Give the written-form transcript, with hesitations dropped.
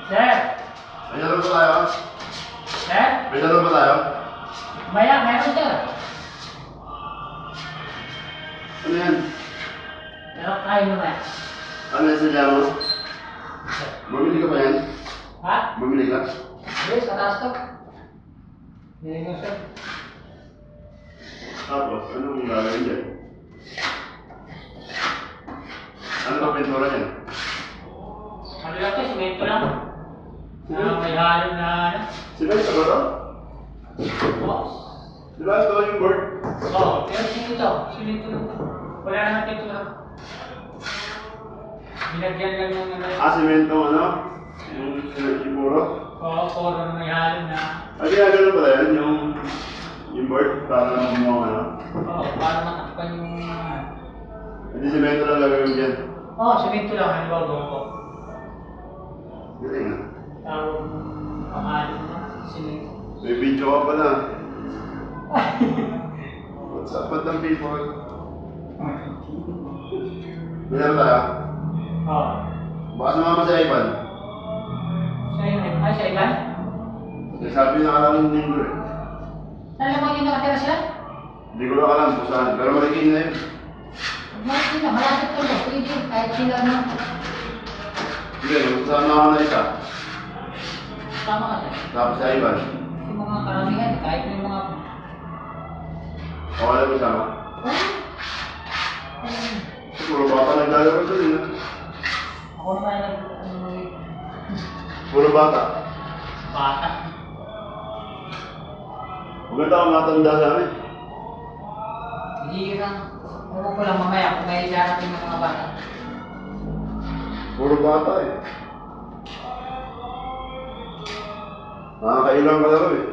Sir! May laro ba tayo? Sir? May laro ba tayo? Meron sir. Ano yan? Meron tayo naman. Ano yan sa mo? Bumili ka pa yan? Ha? Bumili ka? Yes, kataas to. Hindi mo sir. Tapos, anong gagawin dyan? Ano ba pintura yan? Ano lang to, simento lang. May halo na ano. Simento ba ito? Oo. Di ba ito yung board? Oo, pero simento. Simento lang to. Wala naman pintura. Binagyan lang yung ano. Simento ano? Yung siguro? Oo, puro na may halo na. Ginagano pala yan? Yung board? Para naman mo ano? Oo, para matakpan yung Hindi simento lang gagawin dyan. Oo, simento lang. Ano ba ko? Galing ah. Tawag pangalan na simento. May video ka pala. What's up with them people? May laro tayo? Oo. Baka sumama si Ivan. Sa iban? Sabi na alam ng linggo eh. Saan naman yung nakatira sila? Hindi ko lang alam kung saan, pero marikin na yun. Malapit na, malapit ko na. Pwede, kahit sila na. Sige, magsasama ako na isa. Tama ka sir. Tapos si Ivan. Yung mga karamihan, kahit may mga... Ako na kasama. Puro bata naglalaro ito din ah. Ako naman ay Puro bata. bata. Huwag na ako matanda sa amin. Hindi lang, ewan ko lang mamaya kung may darating ng mga bata. Puro bata eh. Nakakailang kalaro eh.